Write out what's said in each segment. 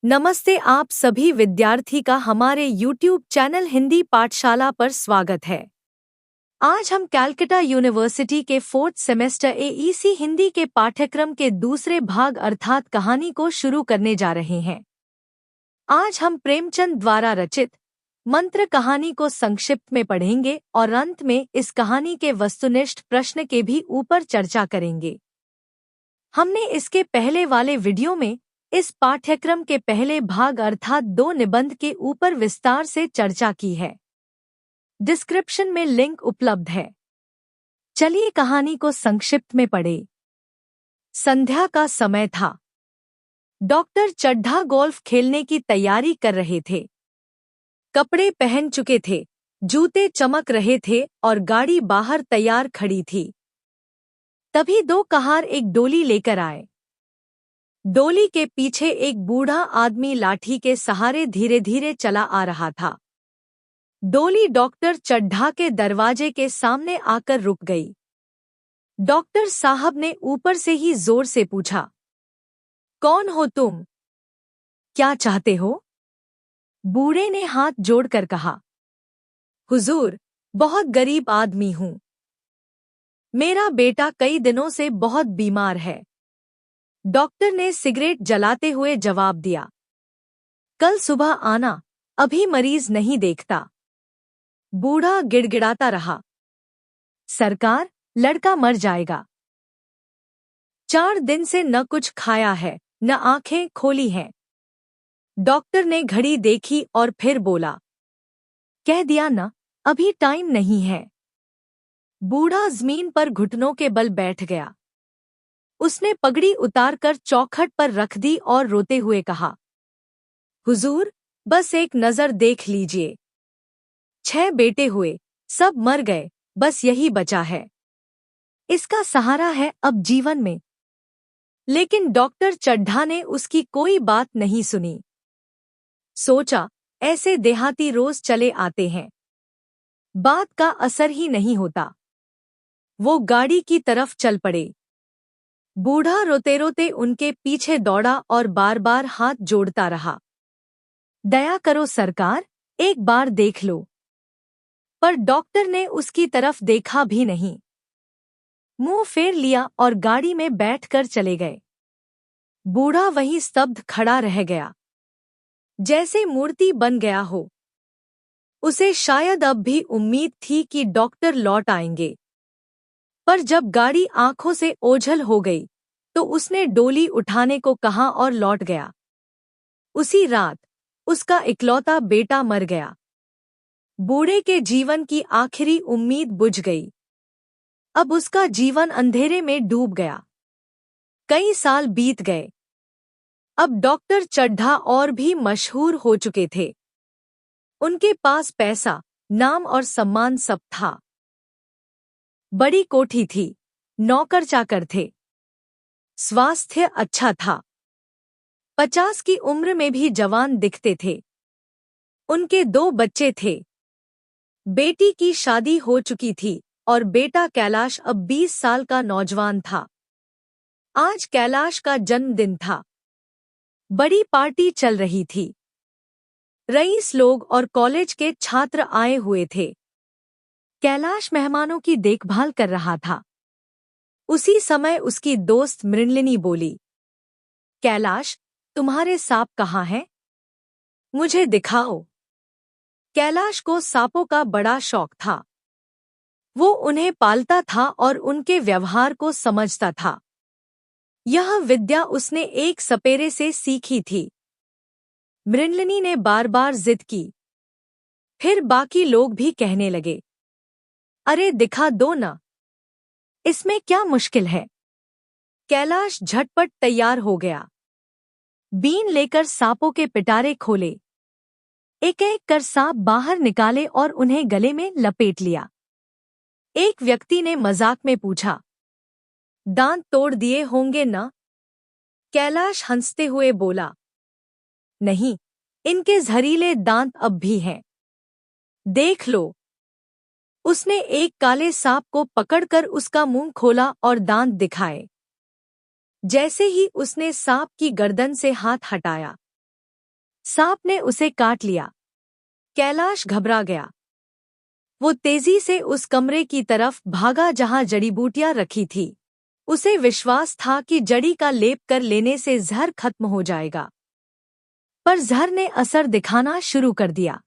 नमस्ते, आप सभी विद्यार्थी का हमारे YouTube चैनल हिंदी पाठशाला पर स्वागत है। आज हम कैलकाटा यूनिवर्सिटी के 4th सेमेस्टर एईसी हिंदी के पाठ्यक्रम के दूसरे भाग अर्थात कहानी को शुरू करने जा रहे हैं। आज हम प्रेमचंद द्वारा रचित मंत्र कहानी को संक्षिप्त में पढ़ेंगे और अंत में इस कहानी के वस्तुनिष्ठ प्रश्न के भी ऊपर चर्चा करेंगे। हमने इसके पहले वाले वीडियो में इस पाठ्यक्रम के पहले भाग अर्थात 2 निबंध के ऊपर विस्तार से चर्चा की है। डिस्क्रिप्शन में लिंक उपलब्ध है। चलिए कहानी को संक्षिप्त में पढ़ें। संध्या का समय था। डॉक्टर चड्ढा गोल्फ खेलने की तैयारी कर रहे थे। कपड़े पहन चुके थे, जूते चमक रहे थे और गाड़ी बाहर तैयार खड़ी थी। तभी 2 कहार एक डोली लेकर आए। डोली के पीछे एक बूढ़ा आदमी लाठी के सहारे धीरे धीरे चला आ रहा था। डोली डॉक्टर चड्ढा के दरवाजे के सामने आकर रुक गई। डॉक्टर साहब ने ऊपर से ही जोर से पूछा, कौन हो तुम? क्या चाहते हो? बूढ़े ने हाथ जोड़कर कहा, हुजूर, बहुत गरीब आदमी हूं। मेरा बेटा कई दिनों से बहुत बीमार है। डॉक्टर ने सिगरेट जलाते हुए जवाब दिया, कल सुबह आना, अभी मरीज नहीं देखता। बूढ़ा गिड़गिड़ाता रहा, सरकार, लड़का मर जाएगा। 4 दिन से न कुछ खाया है, न आंखें खोली हैं। डॉक्टर ने घड़ी देखी और फिर बोला, कह दिया ना, अभी टाइम नहीं है। बूढ़ा जमीन पर घुटनों के बल बैठ गया। उसने पगड़ी उतारकर चौखट पर रख दी और रोते हुए कहा, हुजूर, बस एक नजर देख लीजिए। 6 बेटे हुए, सब मर गए, बस यही बचा है। इसका सहारा है अब जीवन में। लेकिन डॉक्टर चड्ढा ने उसकी कोई बात नहीं सुनी। सोचा, ऐसे देहाती रोज चले आते हैं, बात का असर ही नहीं होता। वो गाड़ी की तरफ चल पड़े। बूढ़ा रोते रोते उनके पीछे दौड़ा और बार बार हाथ जोड़ता रहा, दया करो सरकार, एक बार देख लो। पर डॉक्टर ने उसकी तरफ देखा भी नहीं। मुंह फेर लिया और गाड़ी में बैठकर चले गए। बूढ़ा वहीं स्तब्ध खड़ा रह गया, जैसे मूर्ति बन गया हो। उसे शायद अब भी उम्मीद थी कि डॉक्टर लौट आएंगे। पर जब गाड़ी आंखों से ओझल हो गई तो उसने डोली उठाने को कहा और लौट गया। उसी रात उसका इकलौता बेटा मर गया। बूढ़े के जीवन की आखिरी उम्मीद बुझ गई। अब उसका जीवन अंधेरे में डूब गया। कई साल बीत गए। अब डॉक्टर चड्ढा और भी मशहूर हो चुके थे। उनके पास पैसा, नाम और सम्मान सब था। बड़ी कोठी थी, नौकर चाकर थे, स्वास्थ्य अच्छा था। 50 की उम्र में भी जवान दिखते थे। उनके 2 बच्चे थे। बेटी की शादी हो चुकी थी और बेटा कैलाश अब 20 साल का नौजवान था। आज कैलाश का जन्मदिन था। बड़ी पार्टी चल रही थी। रईस लोग और कॉलेज के छात्र आए हुए थे। कैलाश मेहमानों की देखभाल कर रहा था। उसी समय उसकी दोस्त मृणलिनी बोली, कैलाश, तुम्हारे सांप कहाँ हैं? मुझे दिखाओ। कैलाश को सांपों का बड़ा शौक था। वो उन्हें पालता था और उनके व्यवहार को समझता था। यह विद्या उसने एक सपेरे से सीखी थी। मृणलिनी ने बार बार जिद की। फिर बाकी लोग भी कहने लगे, अरे दिखा दो ना, इसमें क्या मुश्किल है। कैलाश झटपट तैयार हो गया। बीन लेकर सांपों के पिटारे खोले। एक एक कर सांप बाहर निकाले और उन्हें गले में लपेट लिया। एक व्यक्ति ने मजाक में पूछा, दांत तोड़ दिए होंगे ना? कैलाश हंसते हुए बोला, नहीं, इनके जहरीले दांत अब भी हैं। देख लो। उसने एक काले सांप को पकड़कर उसका मुंह खोला और दांत दिखाए। जैसे ही उसने सांप की गर्दन से हाथ हटाया, सांप ने उसे काट लिया। कैलाश घबरा गया। वो तेजी से उस कमरे की तरफ भागा जहां जड़ी बूटियां रखी थी। उसे विश्वास था कि जड़ी का लेप कर लेने से जहर खत्म हो जाएगा, पर जहर ने असर दिखाना शुरू कर दिया।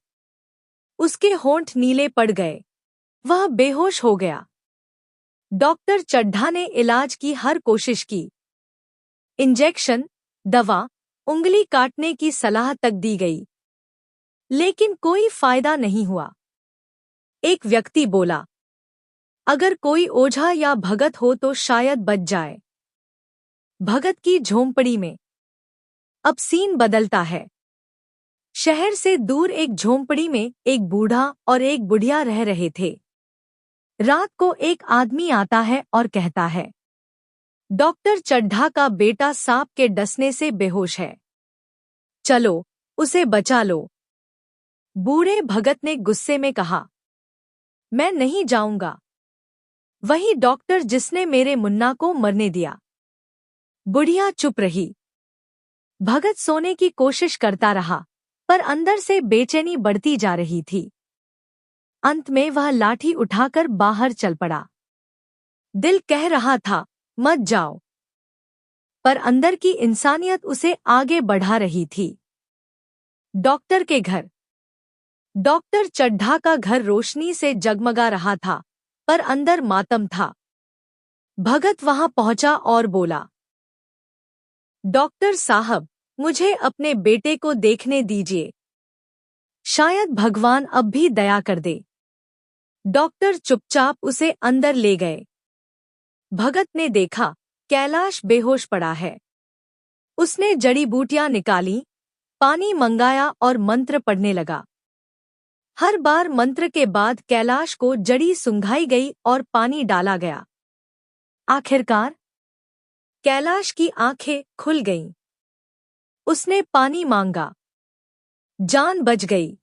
उसके होंठ नीले पड़ गए। वह बेहोश हो गया। डॉक्टर चड्ढा ने इलाज की हर कोशिश की। इंजेक्शन, दवा, उंगली काटने की सलाह तक दी गई, लेकिन कोई फायदा नहीं हुआ। एक व्यक्ति बोला, अगर कोई ओझा या भगत हो तो शायद बच जाए। भगत की झोंपड़ी में। अब सीन बदलता है। शहर से दूर एक झोंपड़ी में एक बूढ़ा और एक बुढ़िया रह रहे थे। रात को एक आदमी आता है और कहता है, डॉक्टर चड्ढा का बेटा सांप के डसने से बेहोश है, चलो उसे बचा लो। बूढ़े भगत ने गुस्से में कहा, मैं नहीं जाऊंगा। वही डॉक्टर जिसने मेरे मुन्ना को मरने दिया। बुढ़िया चुप रही। भगत सोने की कोशिश करता रहा, पर अंदर से बेचैनी बढ़ती जा रही थी। अंत में वह लाठी उठाकर बाहर चल पड़ा। दिल कह रहा था, मत जाओ, पर अंदर की इंसानियत उसे आगे बढ़ा रही थी। डॉक्टर के घर। डॉक्टर चड्ढा का घर रोशनी से जगमगा रहा था, पर अंदर मातम था। भगत वहां पहुंचा और बोला, डॉक्टर साहब, मुझे अपने बेटे को देखने दीजिए। शायद भगवान अब भी दया कर दे। डॉक्टर चुपचाप उसे अंदर ले गए। भगत ने देखा, कैलाश बेहोश पड़ा है। उसने जड़ी बूटियां निकाली, पानी मंगाया और मंत्र पढ़ने लगा। हर बार मंत्र के बाद कैलाश को जड़ी सुंघाई गई और पानी डाला गया। आखिरकार कैलाश की आंखें खुल गईं। उसने पानी मांगा। जान बच गई।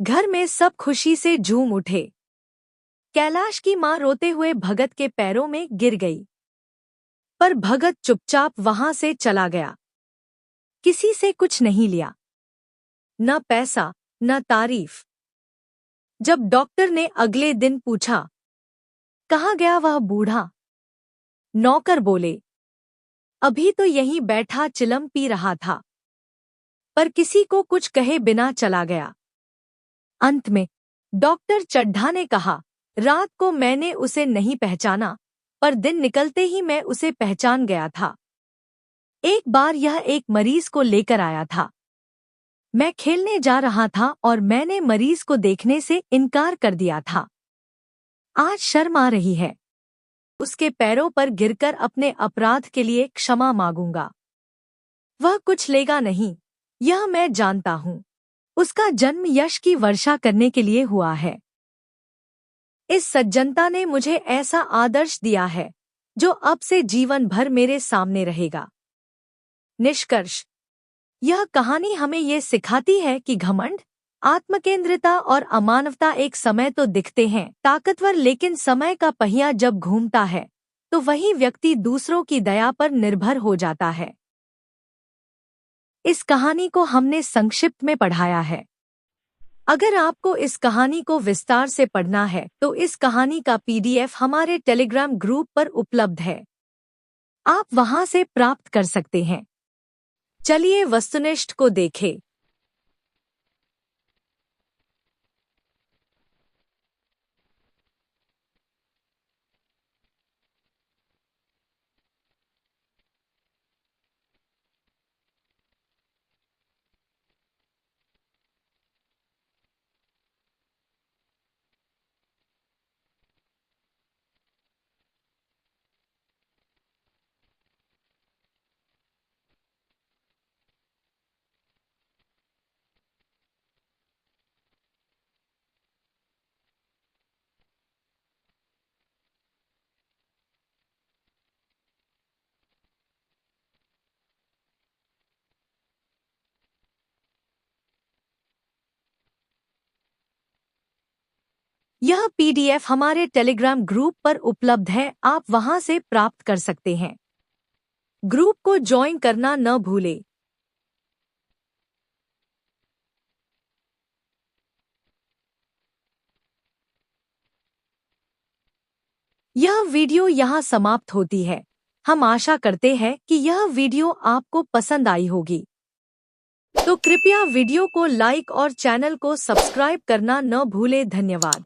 घर में सब खुशी से झूम उठे। कैलाश की मां रोते हुए भगत के पैरों में गिर गई, पर भगत चुपचाप वहां से चला गया। किसी से कुछ नहीं लिया, न पैसा न तारीफ। जब डॉक्टर ने अगले दिन पूछा, कहाँ गया वह बूढ़ा, नौकर बोले, अभी तो यहीं बैठा चिलम पी रहा था, पर किसी को कुछ कहे बिना चला गया। अंत में डॉक्टर चड्ढा ने कहा, रात को मैंने उसे नहीं पहचाना, पर दिन निकलते ही मैं उसे पहचान गया था। एक बार यह एक मरीज को लेकर आया था। मैं खेलने जा रहा था और मैंने मरीज को देखने से इनकार कर दिया था। आज शर्म आ रही है। उसके पैरों पर गिरकर अपने अपराध के लिए क्षमा मांगूंगा। वह कुछ लेगा नहीं, यह मैं जानता हूँ। उसका जन्म यश की वर्षा करने के लिए हुआ है। इस सज्जनता ने मुझे ऐसा आदर्श दिया है जो अब से जीवन भर मेरे सामने रहेगा। निष्कर्ष, यह कहानी हमें ये सिखाती है कि घमंड, आत्मकेंद्रिता और अमानवता एक समय तो दिखते हैं ताकतवर, लेकिन समय का पहिया जब घूमता है तो वही व्यक्ति दूसरों की दया पर निर्भर हो जाता है। इस कहानी को हमने संक्षिप्त में पढ़ाया है। अगर आपको इस कहानी को विस्तार से पढ़ना है तो इस कहानी का PDF हमारे टेलीग्राम ग्रुप पर उपलब्ध है। आप वहां से प्राप्त कर सकते हैं। चलिए वस्तुनिष्ठ को देखें। यह PDF हमारे टेलीग्राम ग्रुप पर उपलब्ध है। आप वहां से प्राप्त कर सकते हैं। ग्रुप को ज्वाइन करना न भूलें। यह वीडियो यहाँ समाप्त होती है। हम आशा करते हैं कि यह वीडियो आपको पसंद आई होगी। तो कृपया वीडियो को लाइक और चैनल को सब्सक्राइब करना न भूलें। धन्यवाद।